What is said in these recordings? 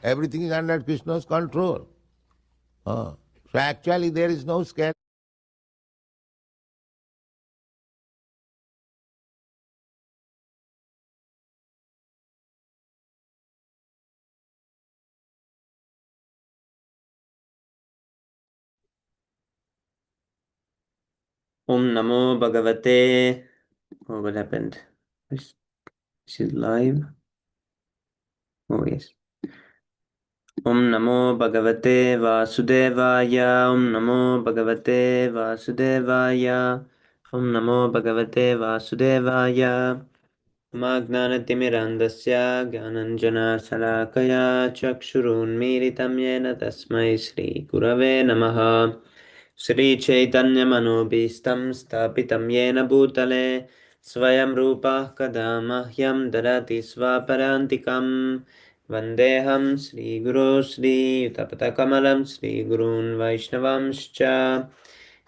Everything is under Krishna's control. So actually there is no scare. Om Namo Bhagavate. Oh, what happened? Is it live? Oh, yes. Om Namo Bhagavate Vasudevaya. Om Namo Bhagavate Vasudevaya. Om Namo Bhagavate Vasudevaya. Magnanatimirandasya Gyananjana Salakaya Chakshurunmiritam Yena Tasmai Shri Gurave Namaha. Shri Chaitanya Manobhistam Stapitam Yena Bhutale Swayam Rupa Kada Mahyam Darati Swaparantikam Vandeham Shri Guru Shri Utapata Shri Gurun Vaishnavamscha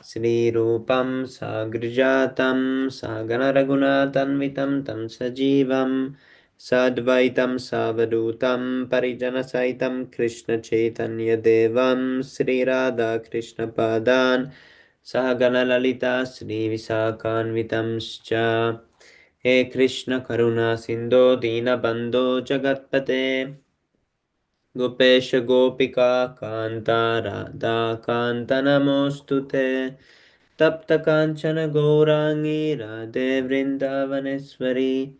Shri Rupam Sagrijatam Sagana Raghunatanvitam Tam Sajivam Sadvaitam Savadutam Parijana Saitam Krishna Chaitanya Devam Sri Radha Krishna Padan Sahagana Lalita Sri Visakanvitamscha He Krishna Karuna Sindho Dina Bandho Jagatpate Gopesh Gopika Kanta Radha Kanta Namostute Tapta Kanchana Gaurangi Radhe Vrindavaneshwari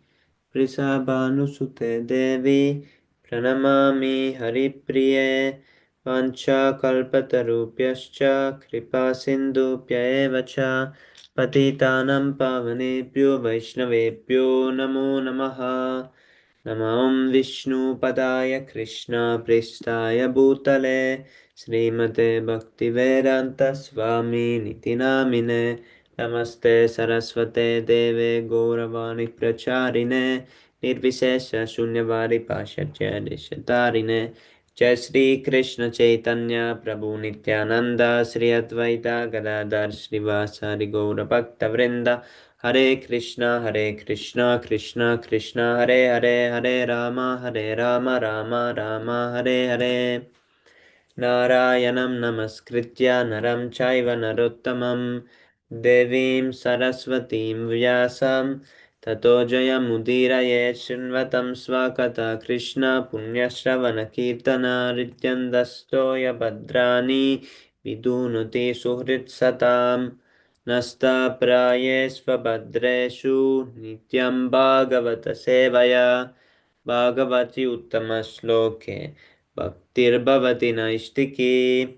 Prisabhanusute Devi Pranamami Haripriye Vancha Kalpatarupyascha Kripa Sindhupya Evacha Patitanam Pavanebhyo Vaishnavebhyo Namo Namaha Namam Vishnu Padaya Krishna Pristaya Bhutale Srimate Bhaktivedanta Swami Nitinamine Namaste Saraswate Deve Gauravani Pracharine Nirvishesha Shunyavadi Pashacya Deshatarine Jai Sri Krishna Chaitanya Prabhu Nityananda Sri Advaita Gadadhar Srivasari Gaura Bhakta Vrinda Hare Krishna Krishna Krishna Hare Hare Hare Rama Rama Rama Hare Hare Narayanam Namaskritya Naram Chaiva Narottamam Devim Saraswatim Vyasam Tato Jayamudiraye Shinvatam Swakata Krishna Punyashravana Kirtana Rityandastoya Bhadrani Vidunuti Suhrit Satam Nasta Prayesvabhadreshu Nityam Bhagavata Sevaya Bhagavati Uttama Bhaktirbhavati Naistiki.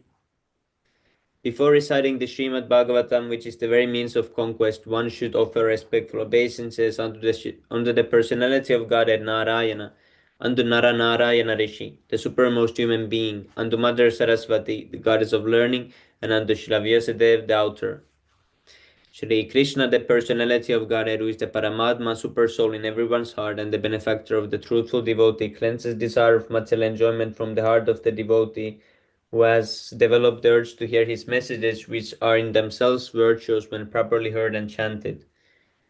Before reciting the Śrīmad-Bhāgavatam, which is the very means of conquest, one should offer respectful obeisances unto the personality of Godhead Narayana, unto Nara Narayana Rishi, the supermost human being, unto Mother Saraswati, the goddess of learning, and unto Srila Vyasadeva, the author. Shri Krishna, the personality of Godhead, who is the Paramatma, super soul in everyone's heart and the benefactor of the truthful devotee, cleanses desire of material enjoyment from the heart of the devotee who has developed the urge to hear his messages, which are in themselves virtuous when properly heard and chanted.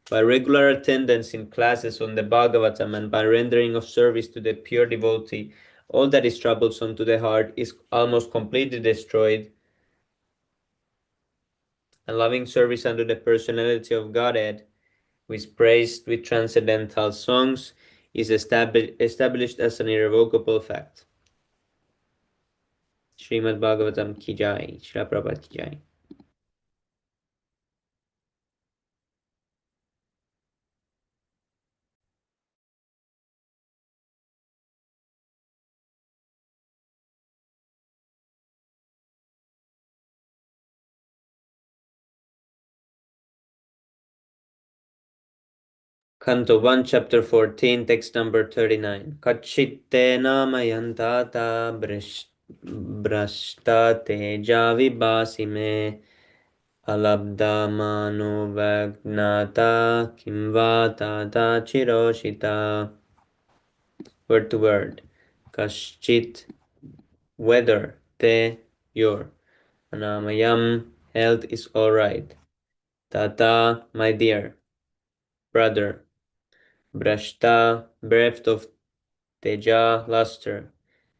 By regular attendance in classes on the Bhagavatam and by rendering of service to the pure devotee, all that is troublesome to the heart is almost completely destroyed, and loving service unto the personality of Godhead, who is praised with transcendental songs, is established as an irrevocable fact. Śrīmad-Bhāgavatam ki jai, Srila Prabhupada ki jai. Canto 1, Chapter 14, text number 39. Kachitte namayantata brashta teja vibhasi me alabdha mano vagnata kimva tata chiroshita. Word to word. Kaschit, whether, te, your. Anamayam, health is alright. Tata, my dear. Brother. Brashta, bereft of teja, luster.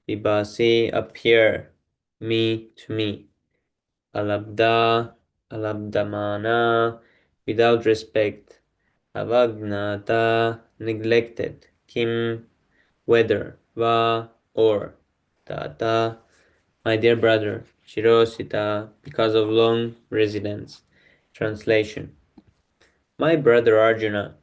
Vibhasi, appear, me to me. Alabda, alabdamana, without respect. Avagnata, neglected. Kim, whether. Va, or. Tata, my dear brother. Shirosita, because of long residence. Translation. My brother Arjuna,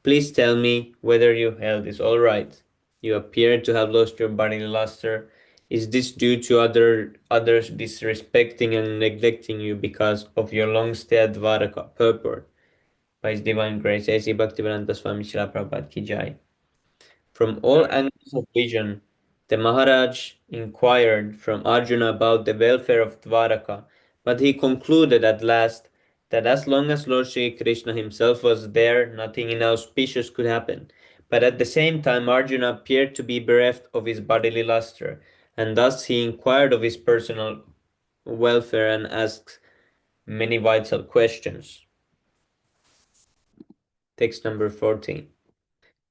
please tell me whether your health is all right. You appear to have lost your bodily luster. Is this due to others disrespecting and neglecting you because of your long stay at Dwaraka? Purport. By His Divine Grace, A.C. Bhaktivedanta Swami Srila Prabhupada Ki Jai. From all angles of vision, the Maharaj inquired from Arjuna about the welfare of Dwaraka, but he concluded at last that as long as Lord Sri Krishna himself was there, nothing inauspicious could happen. But at the same time, Arjuna appeared to be bereft of his bodily luster, and thus he inquired of his personal welfare and asked many vital questions. Text number 14.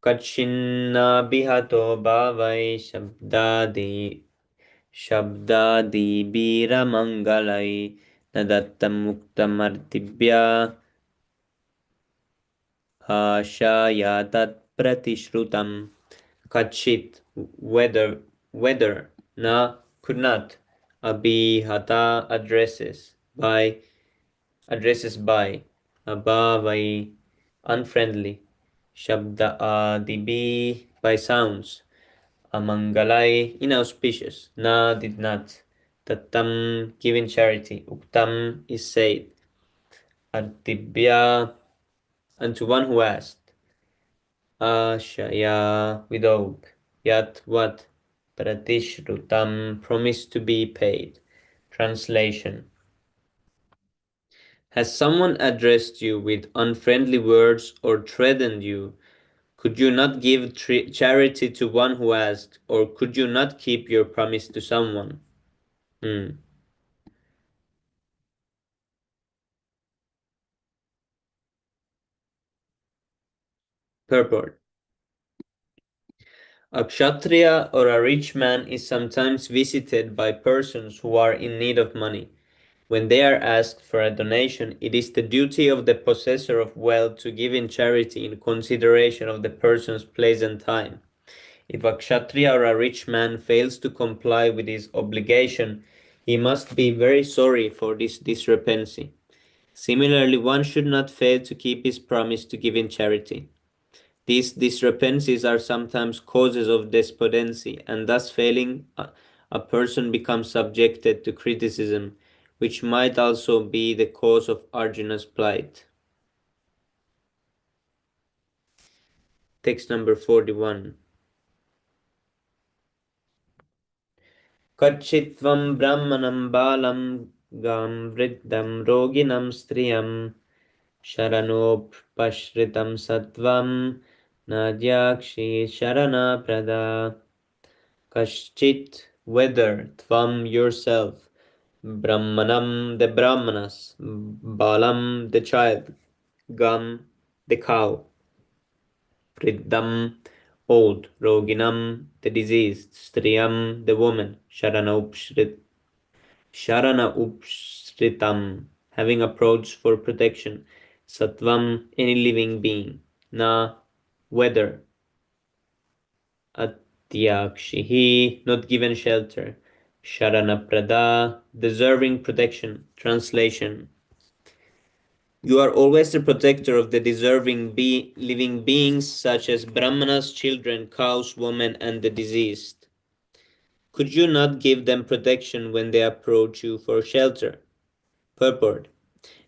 कच्छिन्नाभिहतो भावै शब्दादिवीरमङ्गलै न दत्तं मुक्तमर्तिभ्या आशाया तत्प्रतिश्रुतं कच्छित् whether na could not abhihata addresses by abhavai unfriendly shabda adibi by sounds amangalai inauspicious na did not tattam given charity uktam is said artibhya unto one who asked ashaya with hope yat what pratishrutam promised to be paid. Translation. Has someone addressed you with unfriendly words or threatened you? Could you not give charity to one who asked, or could you not keep your promise to someone? Purport. A kshatriya or a rich man is sometimes visited by persons who are in need of money. When they are asked for a donation, it is the duty of the possessor of wealth to give in charity in consideration of the person's place and time. If a kshatriya or a rich man fails to comply with his obligation, he must be very sorry for this discrepancy. Similarly, one should not fail to keep his promise to give in charity. These discrepancies are sometimes causes of despondency, and thus failing, a person becomes subjected to criticism, which might also be the cause of Arjuna's plight. Text number 41. Kachitvam brahmanam balam gam vriddam roginam striyam sharanopashritam sattvam nadyakshi sharana prada. Kashchit, whether, tvam, yourself, brahmanam, the brahmanas, balam, the child, gam, the cow, vriddam, old, roginam, the diseased, striyam, the woman, sharana upshritam, having approached for protection, sattvam, any living being, na, whether, atyakshihi, not given shelter, sharanaprada, deserving protection. Translation. You are always the protector of the deserving living beings such as brahmanas, children, cows, women, and the diseased. Could you not give them protection when they approach you for shelter? Purport.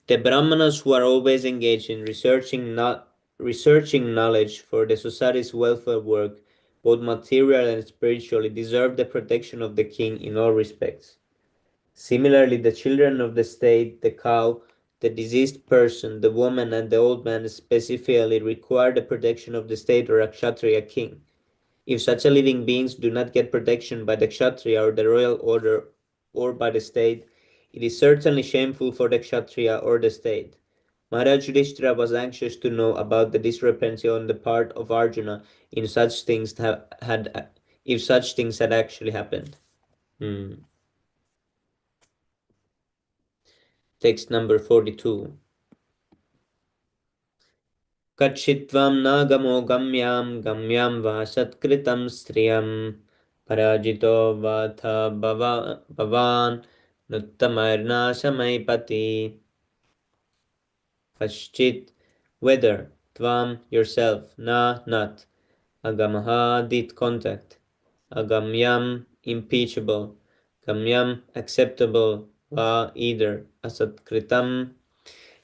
The brahmanas who are always engaged in researching knowledge for the society's welfare work, both material and spiritually, deserve the protection of the king in all respects. Similarly, the children of the state, the cow, the diseased person, the woman, and the old man specifically require the protection of the state or a kshatriya king. If such a living beings do not get protection by the kshatriya or the royal order or by the state, it is certainly shameful for the kshatriya or the state. Maharaj Yudhishthira was anxious to know about the discrepancy on the part of Arjuna in such things if such things had actually happened. Text number 42. Kachitvam nagamo gamyam va satkritam striyam parajito vatha bhavan nuttamarna samaipati. Kashchit, whether, tvam, yourself, na, not, agamaha, did contact, agamyam, impeachable, gamyam, acceptable, va, either, asatkritam,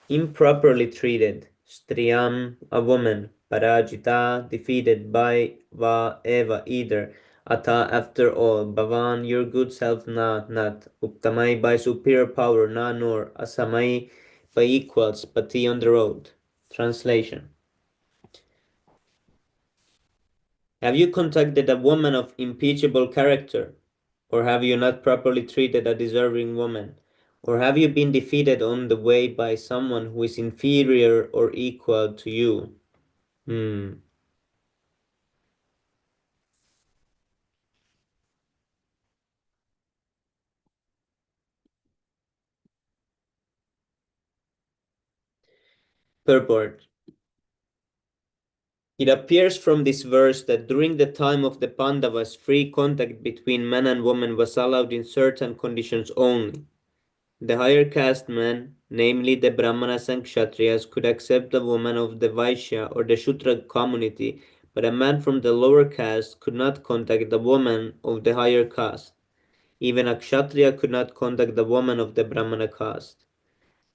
improperly treated, striyam, a woman, parajita, defeated by, va, eva, either, ata, after all, bhavan, your good self, na, not, uttamai, by superior power, na, nor, asamai, by equals, pati, on the road. Translation. Have you contacted a woman of impeachable character? Or have you not properly treated a deserving woman? Or have you been defeated on the way by someone who is inferior or equal to you? Purport. It appears from this verse that during the time of the Pandavas, free contact between man and woman was allowed in certain conditions only. The higher caste men, namely the Brahmanas and Kshatriyas, could accept a woman of the Vaishya or the Shudra community, but a man from the lower caste could not contact a woman of the higher caste. Even a Kshatriya could not contact the woman of the Brahmana caste.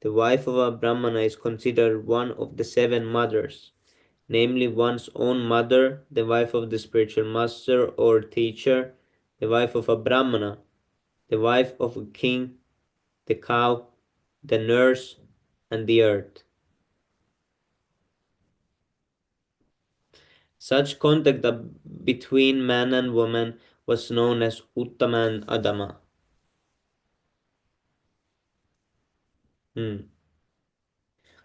The wife of a Brahmana is considered one of the 7 mothers, namely one's own mother, the wife of the spiritual master or teacher, the wife of a Brahmana, the wife of a king, the cow, the nurse, and the earth. Such contact between man and woman was known as Uttama and Adama.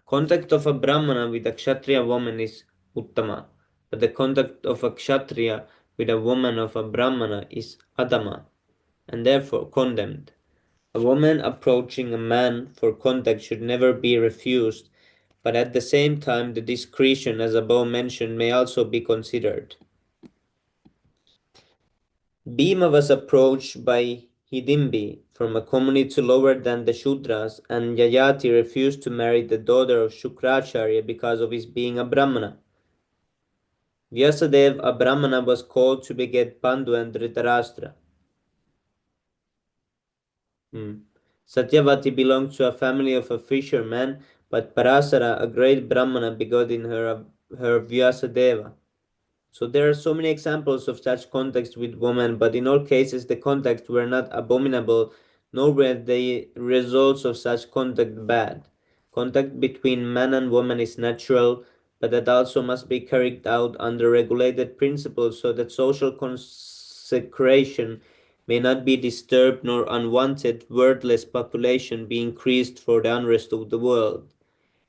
Contact of a Brahmana with a Kshatriya woman is Uttama, but the contact of a Kshatriya with a woman of a Brahmana is Adama, and therefore condemned. A woman approaching a man for contact should never be refused, but at the same time the discretion as above mentioned may also be considered. Bhima was approached by Hidimbi from a community lower than the Shudras, and Yayati refused to marry the daughter of Shukracharya because of his being a Brahmana. Vyasadeva, a Brahmana, was called to beget Pandu and Dhritarashtra. Satyavati belonged to a family of a fisherman, but Parasara, a great Brahmana, begot in her Vyasadeva. So there are so many examples of such contacts with women, but in all cases the contacts were not abominable, nor were the results of such contact bad. Contact between man and woman is natural, but that also must be carried out under regulated principles so that social consecration may not be disturbed nor unwanted wordless population be increased for the unrest of the world.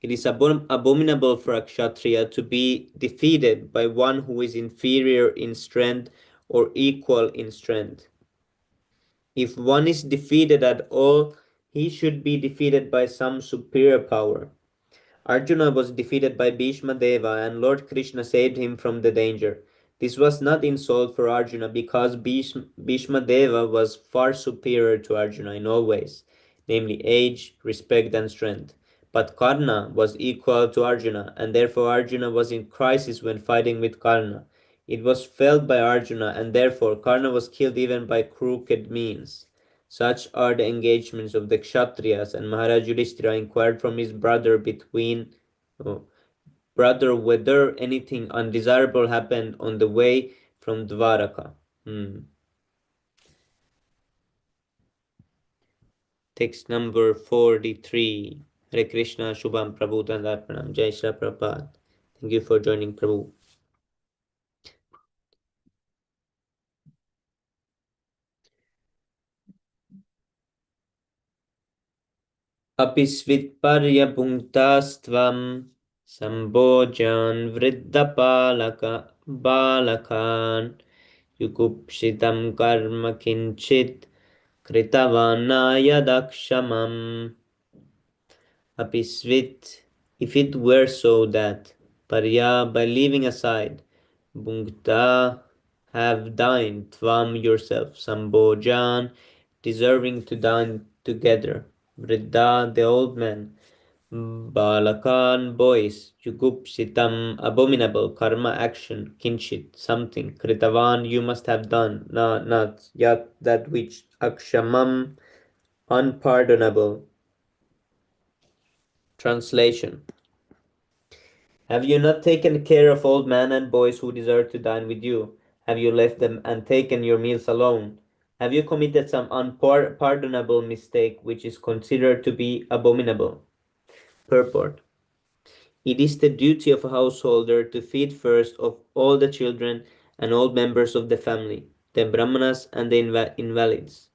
It is abominable for a Kshatriya to be defeated by one who is inferior in strength or equal in strength. If one is defeated at all, he should be defeated by some superior power. Arjuna was defeated by Bhishma Deva and Lord Krishna saved him from the danger. This was not insult for Arjuna because Bhishma Deva was far superior to Arjuna in all ways, namely age, respect and strength. But Karna was equal to Arjuna and therefore Arjuna was in crisis when fighting with Karna. It was felt by Arjuna and therefore Karna was killed even by crooked means. Such are the engagements of the Kshatriyas, and Maharaj Yudhishthira inquired from his brother whether anything undesirable happened on the way from Dvaraka. Text number 43. Hare Krishna, Shubham Prabhu Dandarpanam, Jai Shri Prabhupada. Thank you for joining, Prabhu. Apisvitparyabhunktāstvam sambhojan vriddapalaka balakan yugupshitam karma kinchit kritavannaya dakshamam. Apisvit, if it were so that, Parya, by leaving aside, Bhungta, have dined, Tvam yourself, Sambojan, deserving to dine together, Vriddha, the old man, Balakan, boys, Yugupsitam, abominable, karma, action, kinshit, something, Kritavan, you must have done, not, yet that which, Akshamam, unpardonable. Translation. Have you not taken care of old men and boys who deserve to dine with you? Have you left them and taken your meals alone? Have you committed some unpardonable mistake which is considered to be abominable? Purport. It is the duty of a householder to feed first of all the children and all members of the family, the brahmanas and the invalids.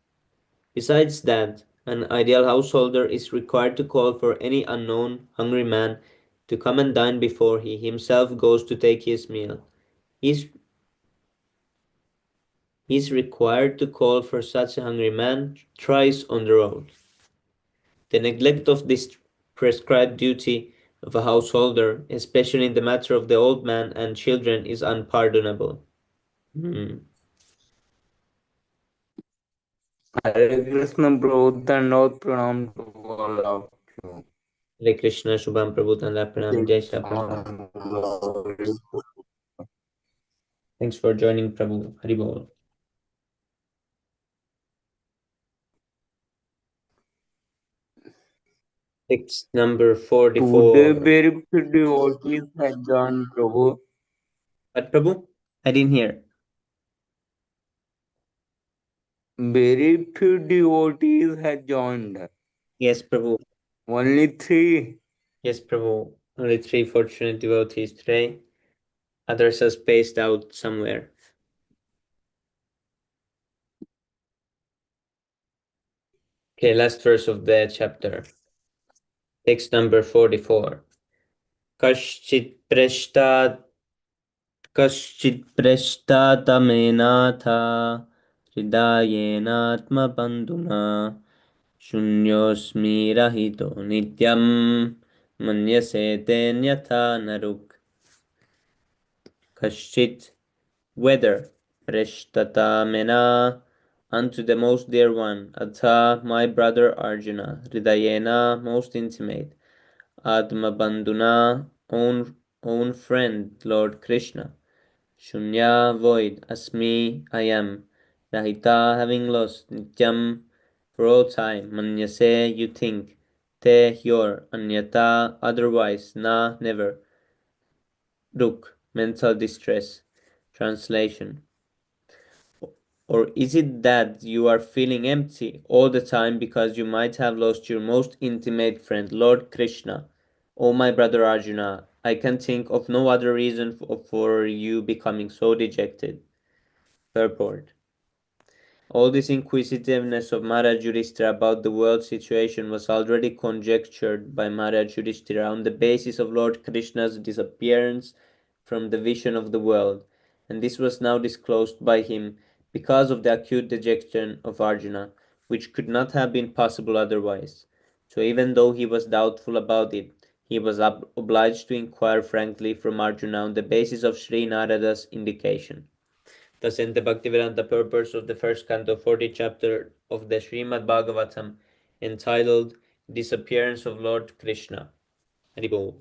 Besides that, an ideal householder is required to call for any unknown, hungry man to come and dine before he himself goes to take his meal. He is required to call for such a hungry man thrice on the road. The neglect of this prescribed duty of a householder, especially in the matter of the old man and children, is unpardonable. Hare Krishna, bro, and all pranam to all of you. Hare Krishna, Shubham Prabhu, Tanda Pranam, Jai Shri Prabhu. Thanks for joining, Prabhu. Haribol. Text number 44. Today, very few devotees have joined, Prabhu. What, Prabhu? I didn't hear. Very few devotees have joined. Yes, Prabhu. Only 3. Yes, Prabhu. Only 3 fortunate devotees today. Others are spaced out somewhere. Okay, last verse of the chapter. Text number 44. Kaschit preshtat tamenatha hridayenatma bandhuna shunyosmi rahito nityam manyase tenyatha naruk. Kaschit, whether, Preshtata mena, unto the most dear one, Atha, my brother Arjuna, Hridayena, most intimate, Atma Bandhuna, own friend, Lord Krishna, Shunya, void, Asmi, I am, Rahita, having lost, Nityam, for all time, Manyase, you think, Te, your, Anyata, otherwise, Na, never, Duk, mental distress. Translation. Or is it that you are feeling empty all the time because you might have lost your most intimate friend, Lord Krishna? Oh, my brother Arjuna, I can think of no other reason for you becoming so dejected. Purport. All this inquisitiveness of Maharaj Yudhishthira about the world situation was already conjectured by Maharaj Yudhishthira on the basis of Lord Krishna's disappearance from the vision of the world, and this was now disclosed by him because of the acute dejection of Arjuna, which could not have been possible otherwise. So even though he was doubtful about it, he was obliged to inquire frankly from Arjuna on the basis of Sri Narada's indication. Thus, in the Bhaktivedanta purpose of the first canto, 40th chapter of the Śrīmad-Bhāgavatam, entitled Disappearance of Lord Krishna. Haribol.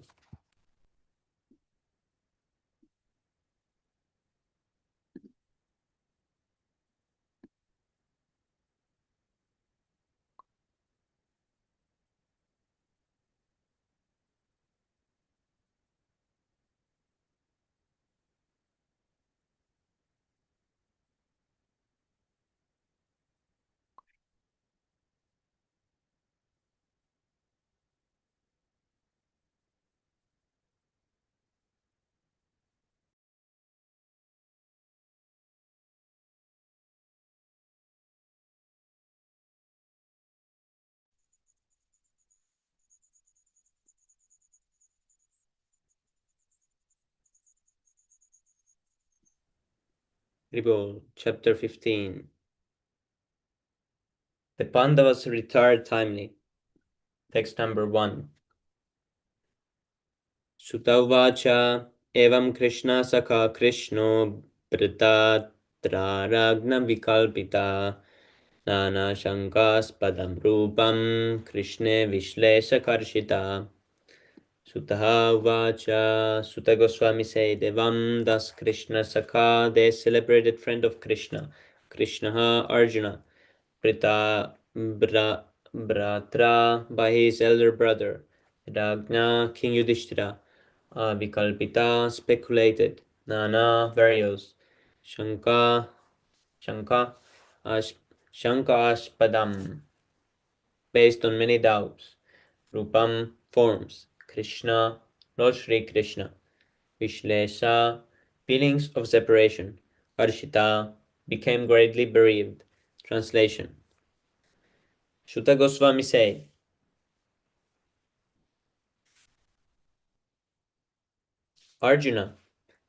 Ribol, chapter 15. The Pandavas retired timely. Text number 1. Sutavacha evam Krishna sakha Krishno brita traragna vikalpita nana shankaspadam rupam Krishne vishlesha karshita. Sutaha Vacha, Suta Goswami said, Evam Das Krishna Sakha, the celebrated friend of Krishna, Krishna Arjuna, Bratra by his elder brother, Ragna King Yudhishthira, Vikalpita speculated, Nana various, Shanka, Shanka, Ash, Shanka Ashpadam, based on many doubts. Rupam forms, Krishna, Lord Shri Krishna. Vishlesha, feelings of separation. Harshita, became greatly bereaved. Translation. Shuta Goswami said, Arjuna,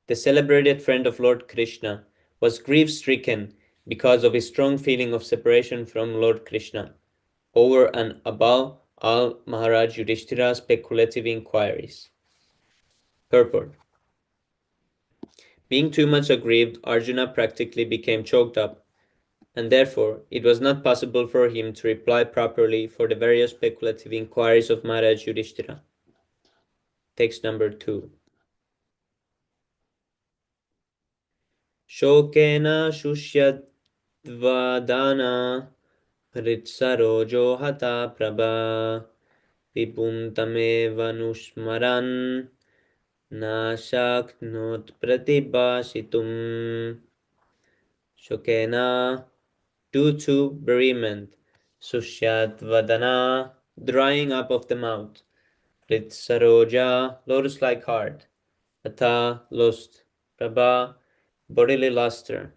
the celebrated friend of Lord Krishna, was grief-stricken because of his strong feeling of separation from Lord Krishna. Over and above all Maharaj Yudhishthira's speculative inquiries. Purport. Being too much aggrieved, Arjuna practically became choked up, and therefore it was not possible for him to reply properly for the various speculative inquiries of Maharaj Yudhishthira. Text number 2. Shokena shushyadvadana ritsarojo hata prabha vipum tamevanushmaran nashaknot pratibhashitum. Shokena, due to bereavement, Sushyadvadana, drying up of the mouth, Ritsaroja, lotus-like heart, Ata, lust, Prabha, bodily luster,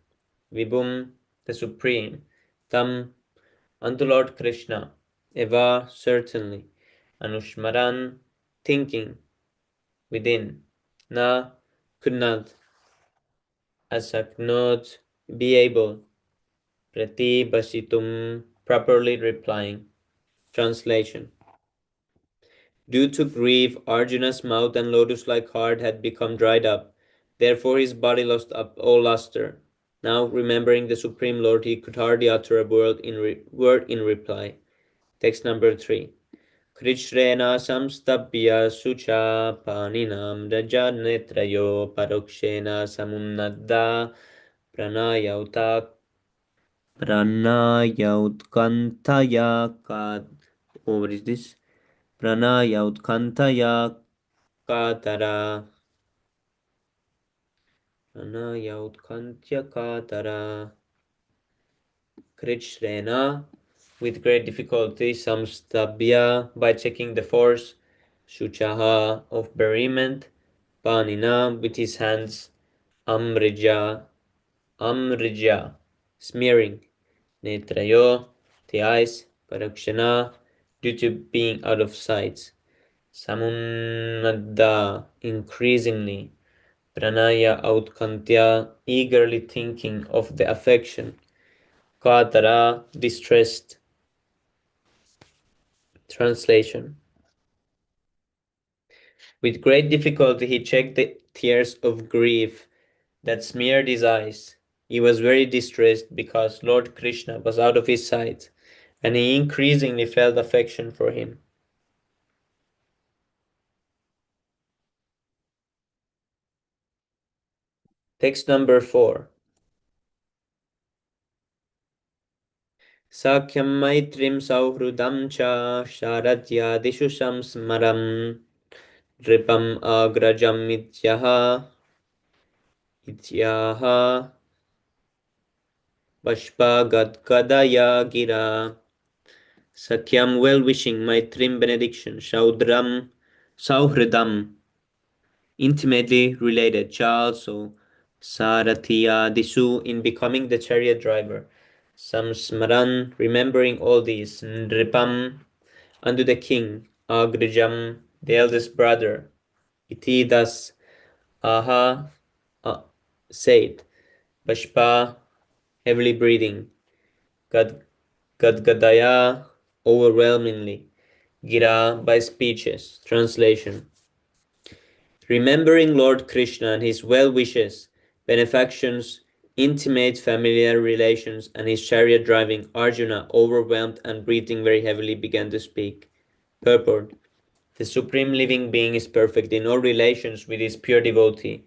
Vibhum, the Supreme, Tam, unto Lord Krishna, Eva, certainly, Anushmaran, thinking, within, Na, could not, Asaknot, be able, Pratibhasitum, properly replying. Translation. Due to grief, Arjuna's mouth and lotus-like heart had become dried up. Therefore his body lost up all luster. Now, remembering the Supreme Lord, he could hardly utter a word in reply. Text number 3. Krishrena samstabhya sucha paninam rajanetrayo parokshena samunnadda pranayautak Pranayautkanthaya kad. Oh, what is this? Pranayautkanthaya katara. Pranayautkanthya katara. Krichrena, with great difficulty, samstabhya, by checking the force, shuchaha, of bereavement, panina, with his hands, amrija, smearing, Netrayo, the eyes, Parakshana, due to being out of sight. Samunada, increasingly. Pranaya Autkantya, eagerly thinking of the affection. Katara, distressed. Translation. With great difficulty he checked the tears of grief that smeared his eyes. He was very distressed because Lord Krishna was out of his sight, and he increasingly felt affection for him. Text number 4. Sakyam maitrim sauhrudam cha sharadyadishu samsmaram dripam agrajam ityaha bashpagadkadaya gira. Sakyam, well-wishing, maitrim, benediction, sauhridam, intimately related, cha also, sarathiya disu, in becoming the chariot driver, samsmaran, remembering all these, nripam, unto the king, agrijam, the eldest brother, iti thus, aha, said, Pashpa, heavily breathing. Gadgadaya, overwhelmingly. Gira, by speeches. Translation. Remembering Lord Krishna and his well-wishes, benefactions, intimate familiar relations, and his chariot driving, Arjuna, overwhelmed and breathing very heavily, began to speak. Purport. The Supreme Living Being is perfect in all relations with his pure devotee.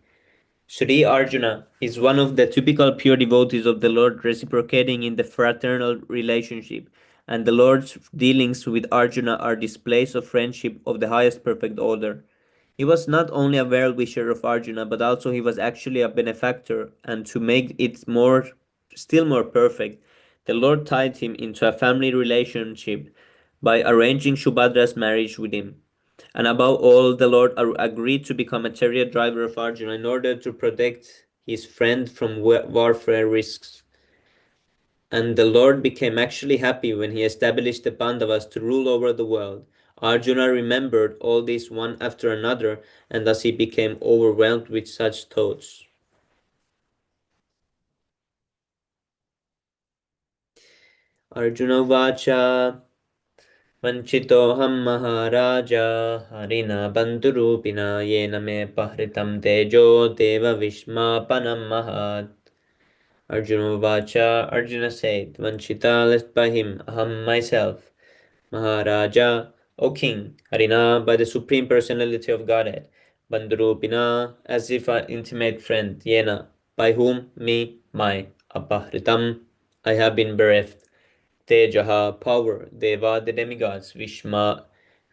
Sri Arjuna is one of the typical pure devotees of the Lord, reciprocating in the fraternal relationship, and the Lord's dealings with Arjuna are displays of friendship of the highest perfect order. He was not only a well-wisher of Arjuna, but also he was actually a benefactor, and to make it still more perfect, the Lord tied him into a family relationship by arranging Subhadra's marriage with him. And above all, the Lord agreed to become a chariot driver of Arjuna in order to protect his friend from warfare risks. And the Lord became actually happy when he established the Pandavas to rule over the world. Arjuna remembered all this one after another, and thus he became overwhelmed with such thoughts. Arjuna Vacha Vanchitoham Maharaja Harina Bandurupina Yena me pahritam tejo deva vishmapanam mahat. Arjuna Vacha, Arjuna said, Vanchita, left by him, aham myself, Maharaja, O king, Harina, by the Supreme Personality of Godhead, Bandurupina, as if an intimate friend, Yena, by whom, me, my, Apahritam, I have been bereft, Tejaha, power, Deva, the demigods,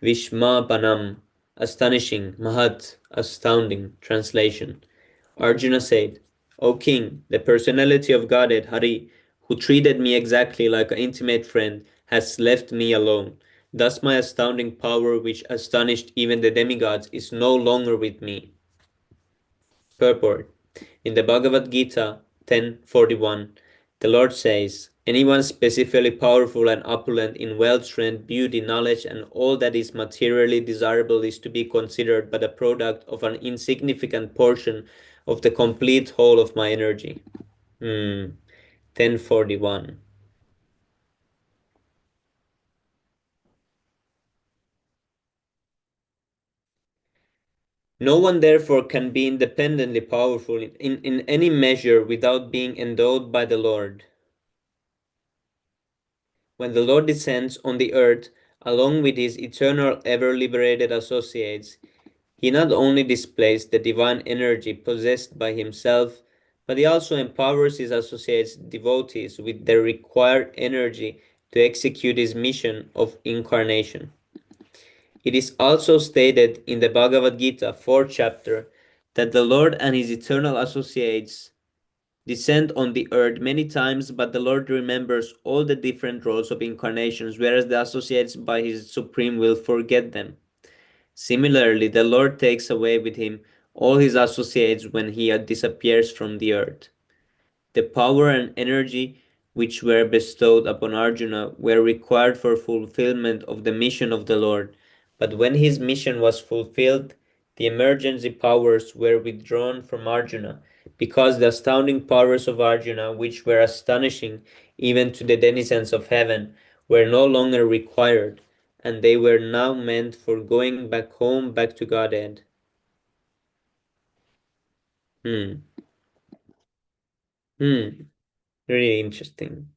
Vishmapanam, astonishing, Mahat, astounding. Translation. Arjuna said, O king, the personality of Godhead, Hari, who treated me exactly like an intimate friend, has left me alone. Thus my astounding power, which astonished even the demigods, is no longer with me. Purport. In the Bhagavad Gita 10:41, the Lord says, anyone specifically powerful and opulent in wealth, strength, beauty, knowledge, and all that is materially desirable is to be considered but a product of an insignificant portion of the complete whole of my energy. 1041. No one therefore can be independently powerful in any measure without being endowed by the Lord. When the Lord descends on the earth, along with his eternal ever-liberated associates, he not only displays the divine energy possessed by himself, but he also empowers his associates, devotees, with the required energy to execute his mission of incarnation. It is also stated in the Bhagavad Gita, 4th chapter, that the Lord and his eternal associates descend on the earth many times, but the Lord remembers all the different roles of incarnations, whereas the associates by his supreme will forget them. Similarly, the Lord takes away with him all his associates when he disappears from the earth. The power and energy which were bestowed upon Arjuna were required for fulfillment of the mission of the Lord, but when his mission was fulfilled, the emergency powers were withdrawn from Arjuna, because the astounding powers of Arjuna, which were astonishing even to the denizens of heaven, were no longer required, and they were now meant for going back home, back to Godhead. Hmm. Really interesting.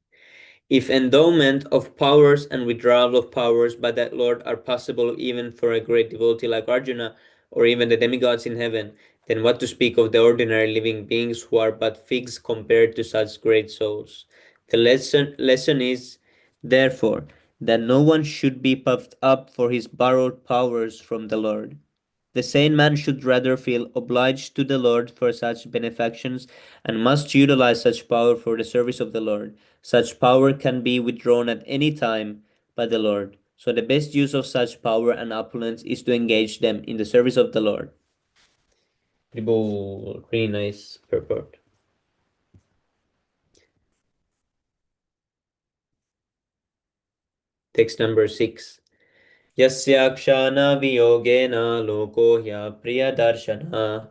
If endowment of powers and withdrawal of powers by that Lord are possible even for a great devotee like Arjuna, or even the demigods in heaven, then what to speak of the ordinary living beings who are but figs compared to such great souls? The lesson is, therefore, that no one should be puffed up for his borrowed powers from the Lord. The sane man should rather feel obliged to the Lord for such benefactions and must utilize such power for the service of the Lord. Such power can be withdrawn at any time by the Lord. So the best use of such power and opulence is to engage them in the service of the Lord. Really nice purport. Text number 6. Yasyakshana viyogena loko hya priyadarshana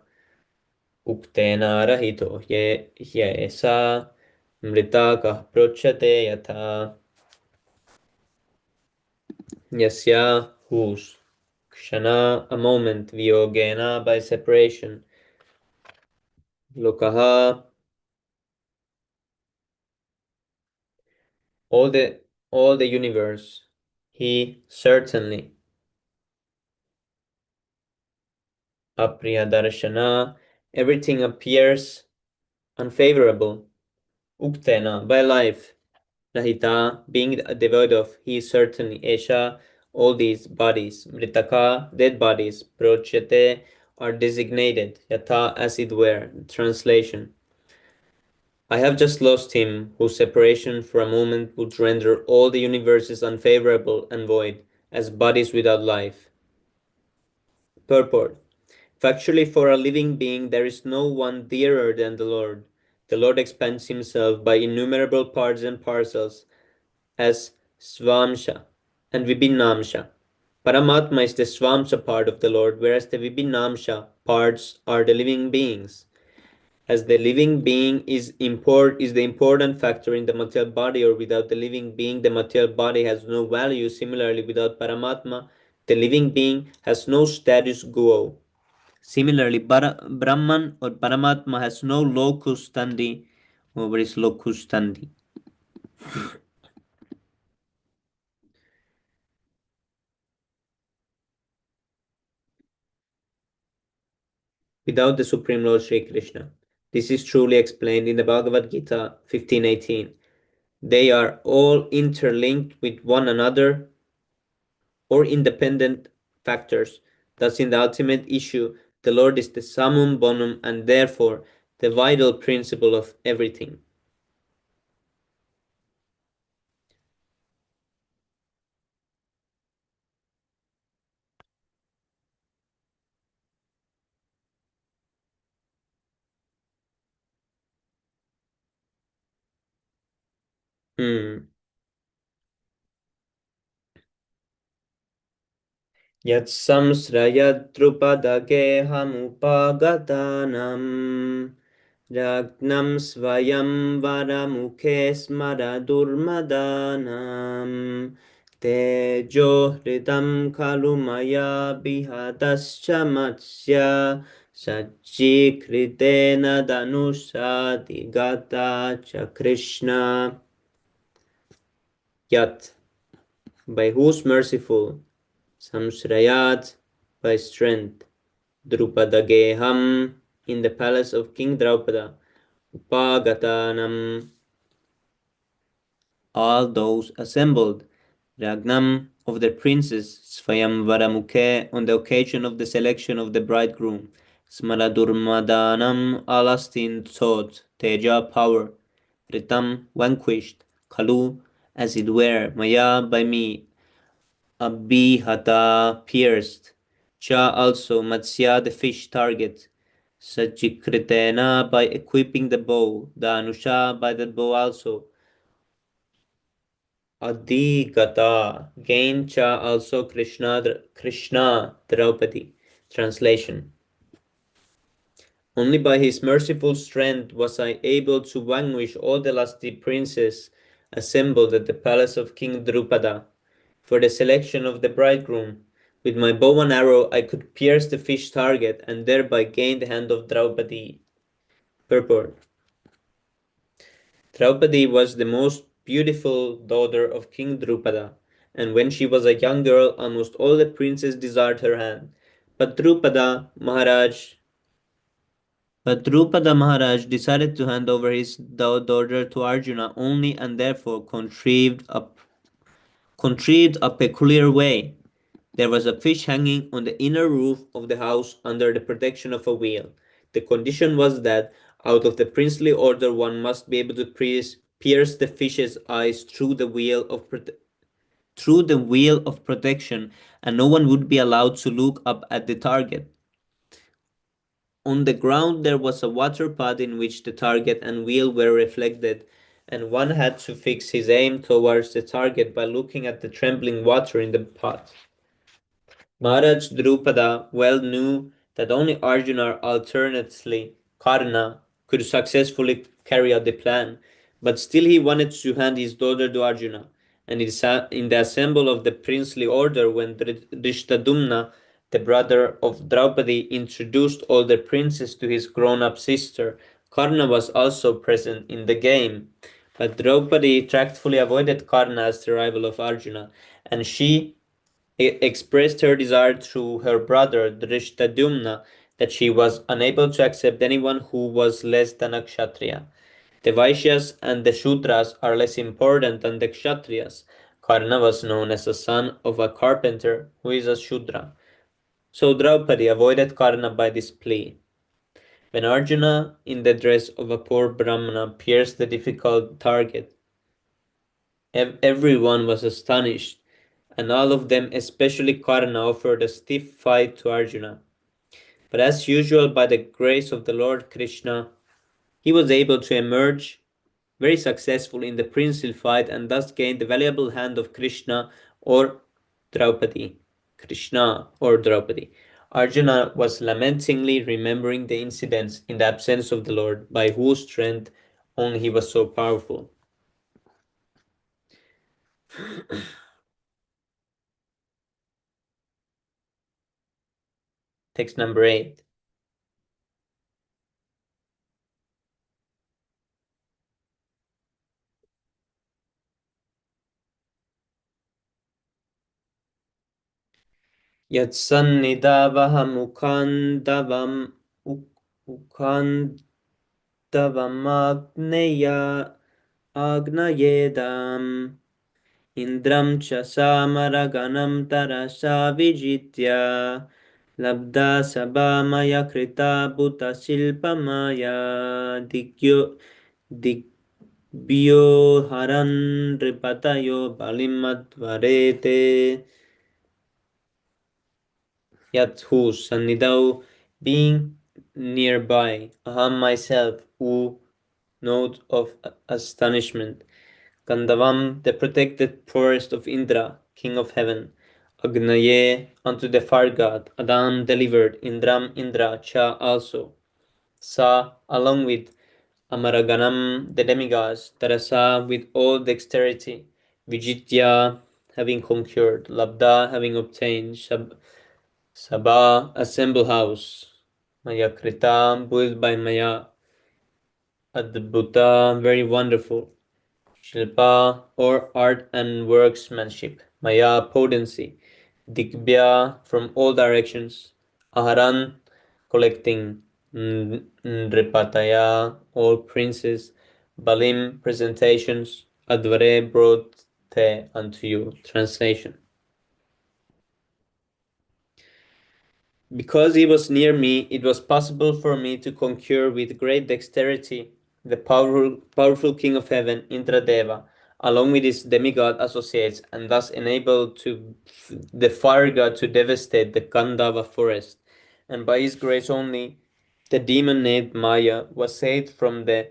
Uktena rahito ye sa mritaka prochate yatha yasya whose kshana a moment vyogena by separation lokaha all the universe he certainly apriyadarshana everything appears unfavorable uktena by life Rahita, being devoid of, he is certainly Esha, all these bodies, Mritaka, dead bodies, Prochete, are designated, Yatha, as it were. Translation. I have just lost him, whose separation for a moment would render all the universes unfavorable and void, as bodies without life. Purport. Factually, for a living being, there is no one dearer than the Lord. The Lord expands himself by innumerable parts and parcels, as Swamsha and Vibhinnamsha. Paramatma is the Swamsha part of the Lord, whereas the Vibhinnamsha parts are the living beings. As the living being is the important factor in the material body, or without the living being, the material body has no value. Similarly, without Paramatma, the living being has no status quo. Similarly, Brahman or Paramatma has no locus standi. Where is locus standi? Without the Supreme Lord Sri Krishna. This is truly explained in the Bhagavad Gita 15:18. They are all interlinked with one another or independent factors. Thus, in the ultimate issue, the Lord is the summum bonum and therefore the vital principle of everything. Yatsamsrayadrupadageham Ragnam svayam varamukhe smaradurmadanam Tejo hridam kalumaya bihadascha matsya Sajjikritena danusha digata cha Krishna Yat, by whose merciful Samsrayat, by strength Drupadageham, in the palace of King Draupada Upagatanam, all those assembled, Ragnam, of the princes, Svayamvaramukhe, on the occasion of the selection of the bridegroom, Smaradurmadanam, all lasting thought, Teja, power, Ritam, vanquished, Kalu, as it were, Maya, by me, Abhihata, pierced, Cha, also, Matsya, the fish target, Sajikritena, by equipping the bow, Danusha, by the bow also, Adhigata, gain cha also Krishna Draupadi. Translation. Only by his merciful strength was I able to vanquish all the lusty princes assembled at the palace of King Drupada for the selection of the bridegroom. With my bow and arrow I could pierce the fish target and thereby gain the hand of Draupadi. Purport. Draupadi was the most beautiful daughter of King Drupada, and when she was a young girl, almost all the princes desired her hand. But Drupada Maharaj decided to hand over his daughter to Arjuna only, and therefore contrived a peculiar way. There was a fish hanging on the inner roof of the house under the protection of a wheel. The condition was that, out of the princely order, one must be able to pierce the fish's eyes through the wheel of protection, and no one would be allowed to look up at the target. On the ground there was a water pot in which the target and wheel were reflected, and one had to fix his aim towards the target by looking at the trembling water in the pot. Maharaj Drupada well knew that only Arjuna alternately Karna could successfully carry out the plan, but still he wanted to hand his daughter to Arjuna. And in the assembly of the princely order, when Drishtadumna, the brother of Draupadi, introduced all the princes to his grown-up sister, Karna was also present in the game. But Draupadi tactfully avoided Karna as the rival of Arjuna, and she expressed her desire through her brother Drishtadumna that she was unable to accept anyone who was less than a Kshatriya. The Vaishyas and the Shudras are less important than the Kshatriyas. Karna was known as a son of a carpenter who is a Shudra. So Draupadi avoided Karna by this plea. When Arjuna, in the dress of a poor Brahmana, pierced the difficult target, everyone was astonished, and all of them, especially Karna, offered a stiff fight to Arjuna. But as usual, by the grace of the Lord Krishna, he was able to emerge very successful in the princely fight and thus gained the valuable hand of Krishna or Draupadi. Krishna or Draupadi. Arjuna was lamentingly remembering the incidents in the absence of the Lord, by whose strength only he was so powerful. Text number 8. Yatsannidavahamukandavam ukandavamagneya agnayedam Indram cha samaraganam tarasa vijitya labda sabamaya krita bhuta silpamaya digbyo haran ripatayo balimadvarete. Yet whose Sannidau being nearby, aham myself, note of astonishment, Gandavam, the protected forest of Indra, king of heaven, Agnaye, unto the fire god, Adam delivered, Indram, Indra, Cha also, Sa, along with Amaraganam, the demigods, Tarasa, with all dexterity, Vijitya, having conquered, Labda, having obtained, Sabha, assemble house, Mayakrita, built by Maya, Adbhuta, very wonderful, Shilpa, or art and workmanship, Maya, potency, Digbya, from all directions, Aharan, collecting, Nripataya, all princes, Balim, presentations, Advare, brought te unto you. Translation. Because he was near me, it was possible for me to conquer with great dexterity the powerful king of heaven, Intradeva, along with his demigod associates, and thus enable the fire god to devastate the Gandhava forest. And by his grace only, the demon named Maya was saved from the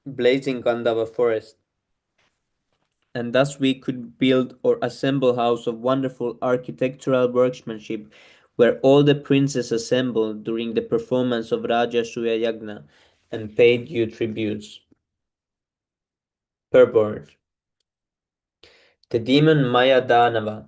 blazing Gandhava forest. And thus we could build or assemble house of wonderful architectural workmanship, where all the princes assembled during the performance of Raja Suya Yagna and paid due tributes. Purport. The demon Maya Danava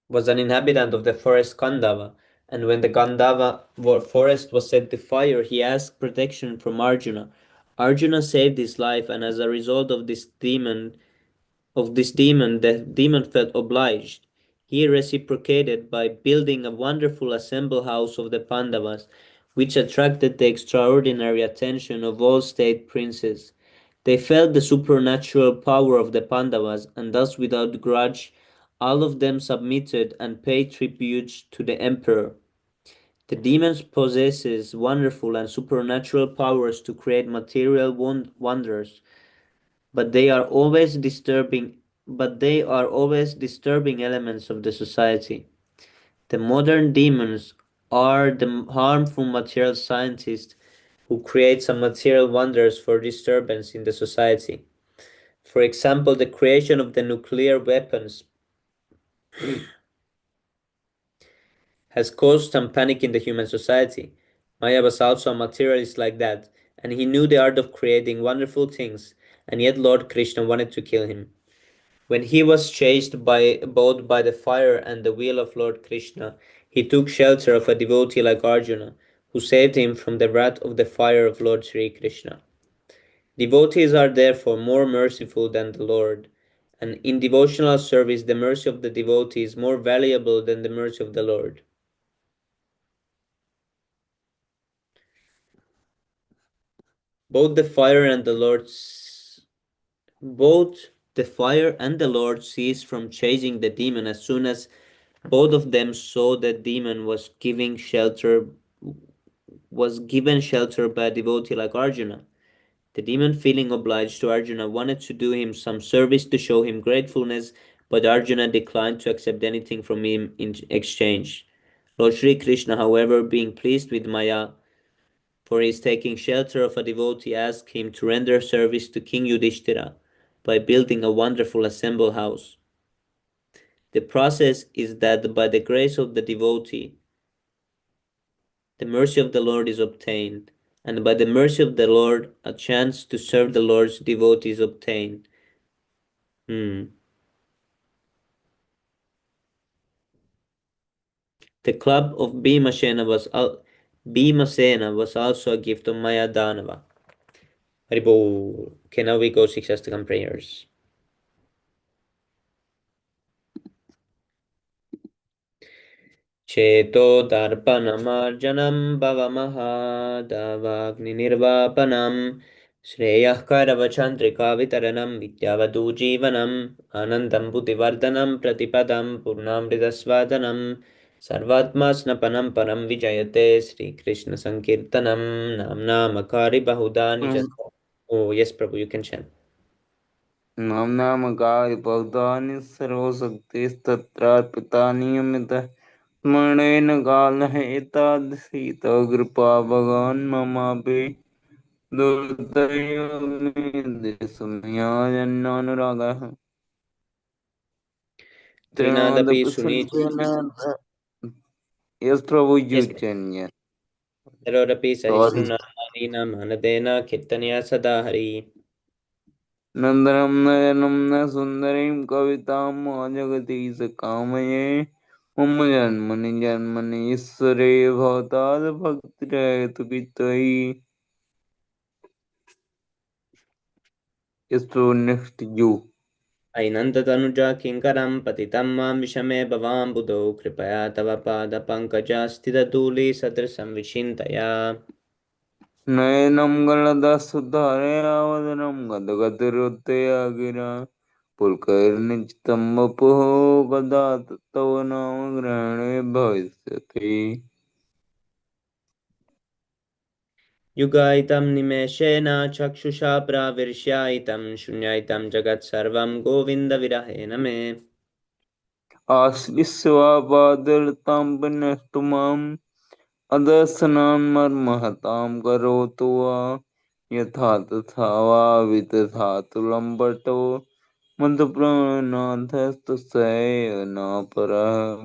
was an inhabitant of the forest Gandhava, and when the Gandhava forest was set to fire, he asked protection from Arjuna. Arjuna saved his life, and as a result of this demon, the demon felt obliged. He reciprocated by building a wonderful assemble house of the Pandavas, which attracted the extraordinary attention of all state princes. They felt the supernatural power of the Pandavas, and thus without grudge, all of them submitted and paid tribute to the emperor. The demons possesses wonderful and supernatural powers to create material wonders, but they are always disturbing elements of the society. The modern demons are the harmful material scientists who create some material wonders for disturbance in the society. For example, the creation of the nuclear weapons has caused some panic in the human society. Maya was also a materialist like that, and he knew the art of creating wonderful things, and yet Lord Krishna wanted to kill him. When he was chased both by the fire and the wheel of Lord Krishna, he took shelter of a devotee like Arjuna, who saved him from the wrath of the fire of Lord Sri Krishna. Devotees are therefore more merciful than the Lord, and in devotional service the mercy of the devotee is more valuable than the mercy of the Lord. Both the fire and the Lord both the fire and the Lord ceased from chasing the demon as soon as both of them saw that demon was given shelter by a devotee like Arjuna. The demon, feeling obliged to Arjuna, wanted to do him some service to show him gratefulness, but Arjuna declined to accept anything from him in exchange. Lord Sri Krishna, however, being pleased with Maya for his taking shelter of a devotee, asked him to render service to King Yudhishthira by building a wonderful assemble house. The process is that by the grace of the devotee, the mercy of the Lord is obtained, and by the mercy of the Lord, a chance to serve the Lord's devotee is obtained. The club of Bhimasena was also a gift of Maya Danava. Haribol. Okay, now we go 6 Astakam prayers. Cheto darpanamarjanam bhavamahadavagninirvapanam Shreyah karavachandrika vitaranam vidyavadu jivanam Anandam buddhivardhanam pratipadam purnamridasvadanam Sarvatma snapanam param vijayate Sri Krishna Sankirtanam Namna Makari Bahudani Jata. Oh, yes, Prabhu, you can chant. नाम्नामगाय भक्तानि सर्वशक्तिस्तत्रार्पितानि यमितः स्मरणेन कालहेतादसीतकृपा भगवान् ममापि दुर्दैवमेदेशमयाजन्यानुरागः Trinadapi Sunit. Yes, Prabhu, you Yes, chant. Tarodapi Sorry. Sahishrunanina Manadena Kirtanya Sadahari. नन्दनं नयनं न सुन्दरीं कवितां जगदीशकामये मम जन्मनि जन्मनि ईश्वरे भवताद्भक्तिरेतु त्वयि. Yes, Prabhu, next you. ऐनन्दतनुजा किङ्करं पतितं मां विषमे भवाम्बुधौ कृपया तव पादपङ्कजस्थितधूलिसदृशं विचिन्तया नयनं गलदसुधारया वदनं गदगदरुत्तया गिरा पुलकैर्निचितं वपुः कदा तव नाम ग्रहणे भविष्यति. युगायितं निमेषेण चक्षुषा प्राविर्ष्यायितं शून्यायितं जगत्सर्वं गोविन्दविरहेण मे आश्लिष्यवापादरतां पुनस्तु माम् अदर्शनान्मर्महतां करोतु वा यथा तथा वा विदधातु लम्बटो मदप्राणनाथस्तस्यै न परः.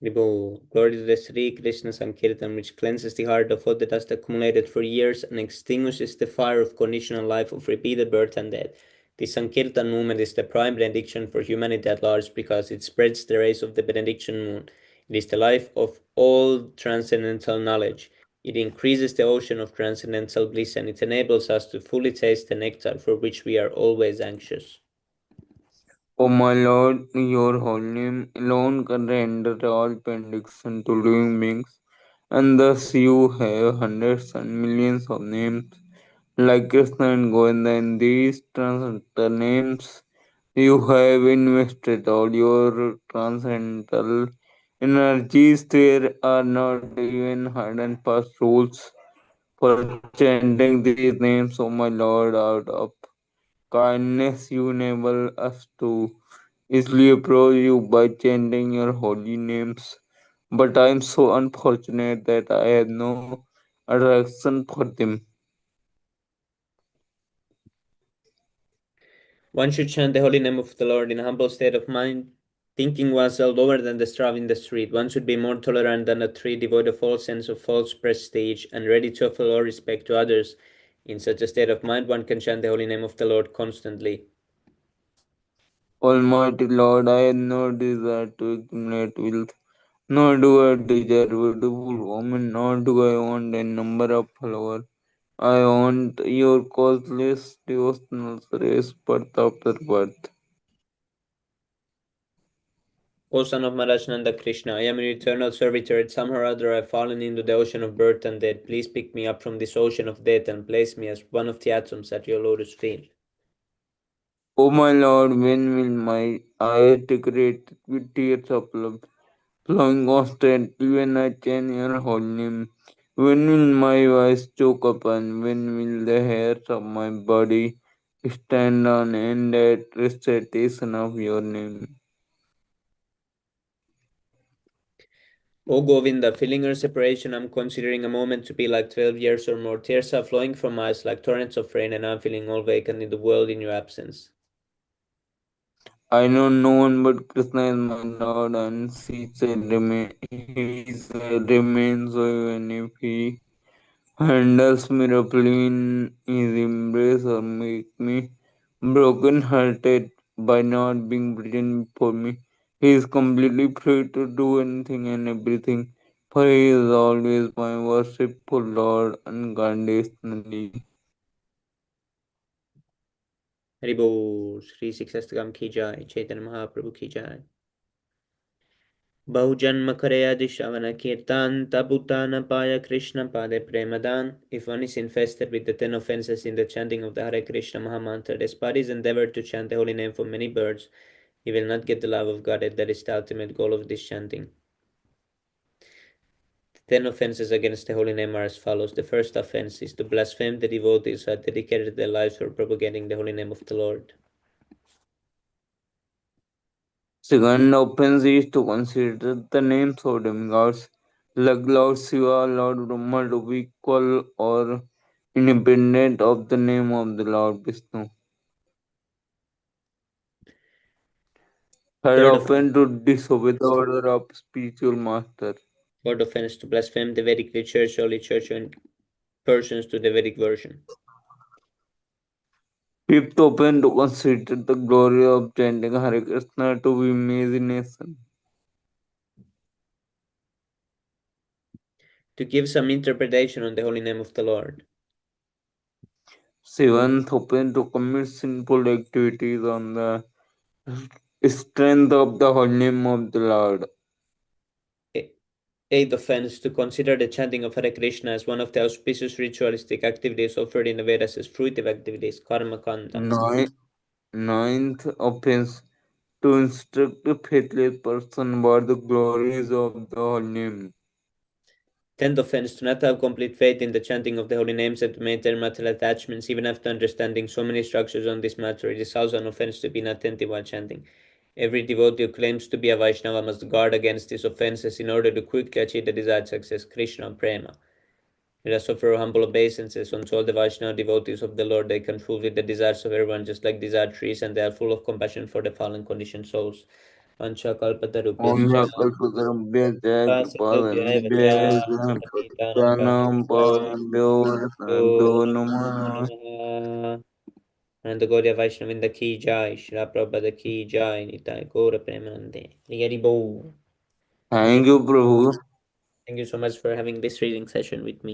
Vibho. Glory to the Sri Krishna Sankirtan, which cleanses the heart of all the dust accumulated for years and extinguishes the fire of conditional life of repeated birth and death. The Sankirtan movement is the prime benediction for humanity at large because it spreads the rays of the benediction moon. It is the life of all transcendental knowledge. It increases the ocean of transcendental bliss and it enables us to fully taste the nectar for which we are always anxious. O my Lord, your holy name alone can render all benediction to living beings, and thus you have hundreds and millions of names like Krishna and Govinda. In these transcendental names, you have invested all your transcendental energies. There are not even hard and fast rules for chanting these names, O my Lord. Out of kindness, you enable us to easily approach you by chanting your holy names. But I am so unfortunate that I have no attraction for them. One should chant the holy name of the Lord in a humble state of mind Thinking oneself lower than the straw in the street, one should be more tolerant than a tree, devoid of all sense of false prestige, and ready to offer all respect to others. In such a state of mind, one can chant the holy name of the Lord constantly. Almighty Lord, I have no desire to accumulate wealth, nor do I desire beautiful women, nor do I want a number of followers. I want your causeless devotional service birth after birth. O son of Maharaj Nanda Krishna, I am your eternal servitor. Somehow or other I have fallen into the ocean of birth and death. Please pick me up from this ocean of death and place me as one of the atoms at your lotus feet. O my Lord, when will my eyes decorated with tears of love, flowing constantly when I chant your holy name? When will my voice choke upon? When will the hairs of my body stand on end at recitation of your name? O Govinda, feeling your separation, I am considering a moment to be like 12 years or more. Tears are flowing from my eyes like torrents of rain, and I am feeling all vacant in the world in your absence. I know no one but Krishna is my Lord, and he shall remain so even if he handles me roughly in his embrace or make me broken hearted by not being present before me. He is completely free to do anything and everything, for he is always my worshipful Lord unconditionally. Haribo, Shri Siksastakam ki jai, Chaitanya Mahaprabhu ki jai. Bahujana Karaya Dishavana Kirtan Tabutana Paya Krishna Pade Premadan. If one is infested with the 10 offenses in the chanting of the Hare Krishna Mahamantra, despite his endeavor to chant the holy name for many birds, he will not get the love of God. That is the ultimate goal of this chanting. 10 offenses against the holy name are as follows. The first offense is to blaspheme the devotees who have dedicated their lives for propagating the holy name of the Lord. Second offense is to consider the names of demigods like Lord Shiva, Lord Brahma to be equal or independent of the name of the Lord Vishnu. Third Third offense to disobey the order of spiritual master. Third offense to blaspheme the Vedic Church, Holy Church, and persons to the Vedic version. Fifth offense to consider the glory of chanting Hare Krishna to be imagination. To give some interpretation on the holy name of the Lord. Seventh offense to commit sinful activities on the strength of the holy name of the Lord. Eighth offense to consider the chanting of Hare Krishna as one of the auspicious ritualistic activities offered in the Vedas as fruitive activities, karma kanda. Ninth offense to instruct a faithless person about the glories of the holy name. 10th offense to not have complete faith in the chanting of the holy names and to maintain material attachments even after understanding so many structures on this matter. It is also an offense to be inattentive while chanting. Every devotee who claims to be a Vaishnava must guard against these offenses in order to quickly achieve the desired success, Krishna Prema. Let us offer humble obeisances unto all the Vaishnava devotees of the Lord. They can fulfill the desires of everyone just like these are trees, and they are full of compassion for the fallen conditioned souls. Pancha kalpatarubhyascha Sindhubhya Pranam Namaha. And the Gaudiya Vaishnavinda ki jai, Shri Prabhupada ki jai, Nitai Gaura Premanande. Hari Bo. Thank you, Prabhu. Thank you so much for having this reading session with me.